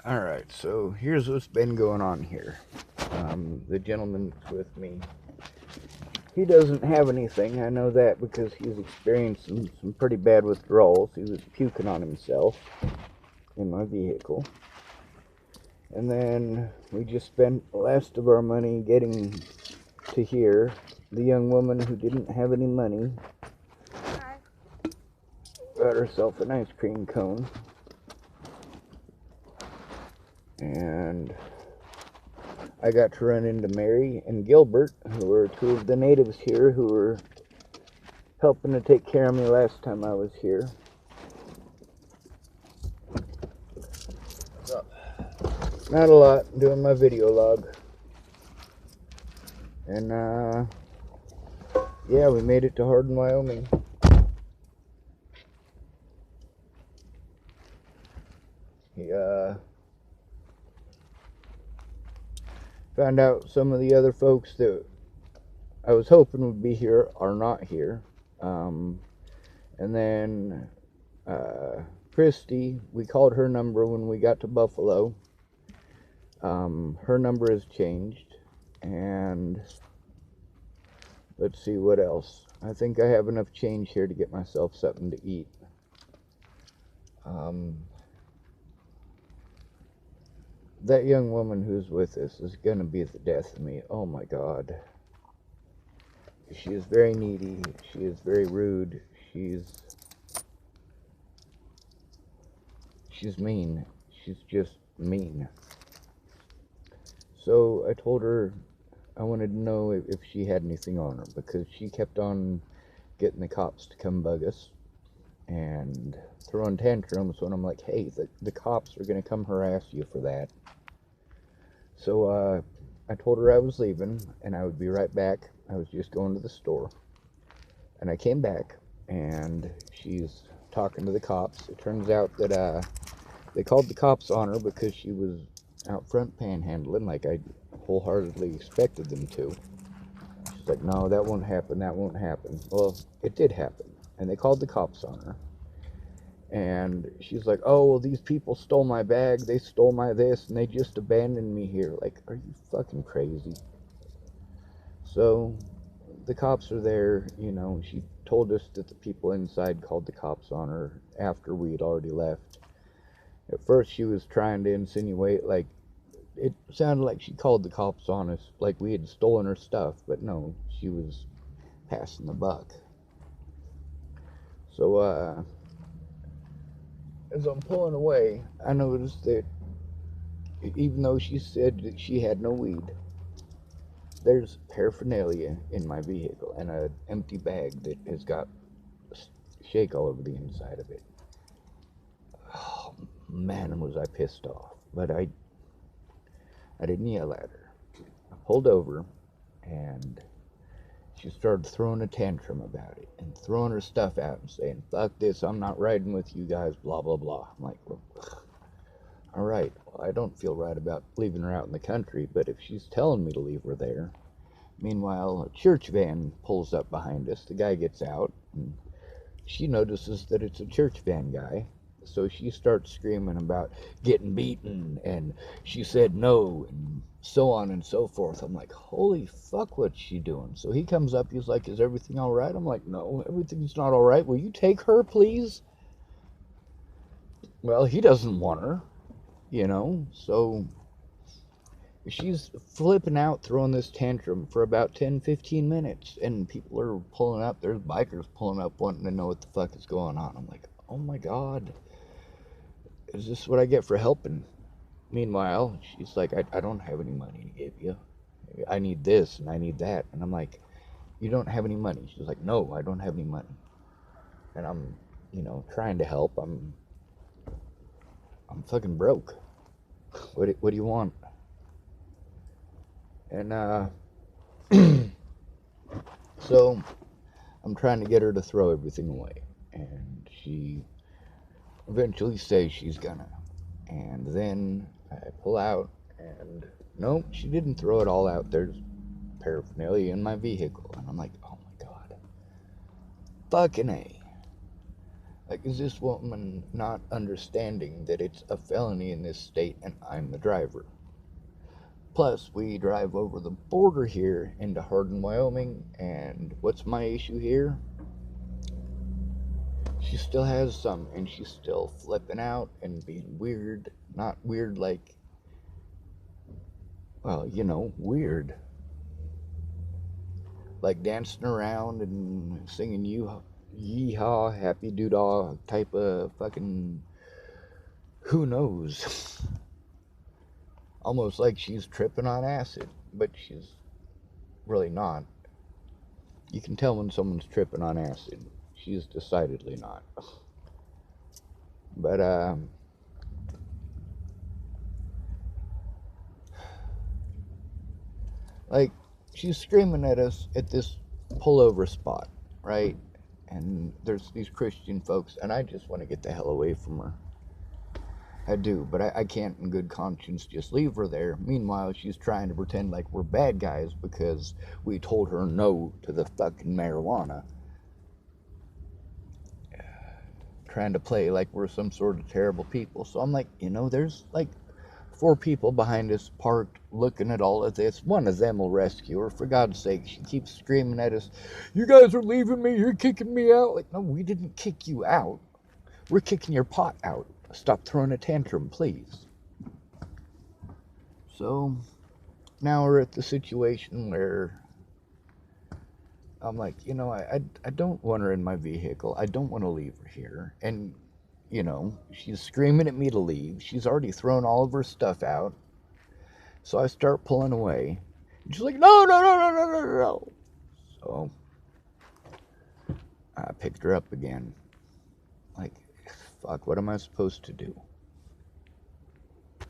Alright, so here's what's been going on here. The gentleman with me, he doesn't have anything. I know that because he's experienced some pretty bad withdrawals. He was puking on himself in my vehicle. And then we just spent the last of our money getting to here. The young woman who didn't have any money got herself an ice cream cone. And I got to run into Mary and Gilbert, who were two of the natives here who were helping to take care of me last time I was here. What's up? Not a lot, doing my video log. And yeah, we made it to Hardin, Wyoming. He found out some of the other folks that I was hoping would be here are not here. And then Christy, we called her number when we got to Buffalo. Her number has changed. And let's see what else. I think I have enough change here to get myself something to eat. That young woman who's with us is going to be the death of me. Oh my God. She is very needy. She is very rude. She's mean. She's just mean. So I told her I wanted to know if she had anything on her, because she kept on getting the cops to come bug us and throwing tantrums when I'm like, hey, the cops are going to come harass you for that. So I told her I was leaving and I would be right back. I was just going to the store. And I came back and she's talking to the cops. It turns out that they called the cops on her because she was out front panhandling like I wholeheartedly expected them to. She's like, no, that won't happen, that won't happen. Well, it did happen. And they called the cops on her. And she's like, oh, well, these people stole my bag, they stole my this, and they just abandoned me here. Like, are you fucking crazy? So, the cops are there, you know. She told us that the people inside called the cops on her after we had already left. At first, she was trying to insinuate, like, it sounded like she called the cops on us, like we had stolen her stuff, but no, she was passing the buck. So, as I'm pulling away, I noticed that even though she said that she had no weed, there's paraphernalia in my vehicle and an empty bag that has got shake all over the inside of it. Oh, man, was I pissed off. But I didn't yell at her. I pulled over and she started throwing a tantrum about it and throwing her stuff out and saying, fuck this, I'm not riding with you guys, blah, blah, blah. I'm like, ugh. All right, well, I don't feel right about leaving her out in the country, but if she's telling me to leave her there. Meanwhile, a church van pulls up behind us. The guy gets out, and she notices that it's a church van guy. So she starts screaming about getting beaten, and she said no, and so on and so forth. I'm like, holy fuck, what's she doing? So he comes up, he's like, is everything all right? I'm like, no, everything's not all right. Will you take her, please? Well, he doesn't want her, you know, so she's flipping out, throwing this tantrum for about 10-15 minutes, and people are pulling up. There's bikers pulling up wanting to know what the fuck is going on. I'm like, oh my God, is this what I get for helping? Meanwhile, she's like, I don't have any money to give you. I need this and I need that. And I'm like, you don't have any money? She's like, no, I don't have any money. And I'm, you know, trying to help. I'm fucking broke. What do you want? And so I'm trying to get her to throw everything away. And she eventually says she's gonna. And then I pull out, and nope, she didn't throw it all out. There's paraphernalia in my vehicle. And I'm like, oh my God. Fucking A. Like, is this woman not understanding that it's a felony in this state and I'm the driver? Plus, we drive over the border here into Hardin, Wyoming, and what's my issue here? She still has some, and she's still flipping out and being weird. Not weird like, well, weird. Like dancing around and singing yeehaw, happy doodah type of fucking, who knows? Almost like she's tripping on acid, but she's really not. You can tell when someone's tripping on acid. She's decidedly not. But, like, she's screaming at us at this pullover spot, right? And there's these Christian folks, and I just want to get the hell away from her. I do, but I can't in good conscience just leave her there. Meanwhile, she's trying to pretend like we're bad guys because we told her no to the fucking marijuana. Trying to play like we're some sort of terrible people. So I'm like, there's like 4 people behind us parked looking at all of this. One of them will rescue her. For God's sake, she keeps screaming at us, "You guys are leaving me, you're kicking me out." Like, no, we didn't kick you out. We're kicking your pot out. Stop throwing a tantrum, please. So now we're at the situation where I'm like, I don't want her in my vehicle. I don't want to leave her here. And, she's screaming at me to leave. She's already thrown all of her stuff out. So I start pulling away. And she's like, no, no, no, no, no, no, no. So I picked her up again. Like, fuck, what am I supposed to do?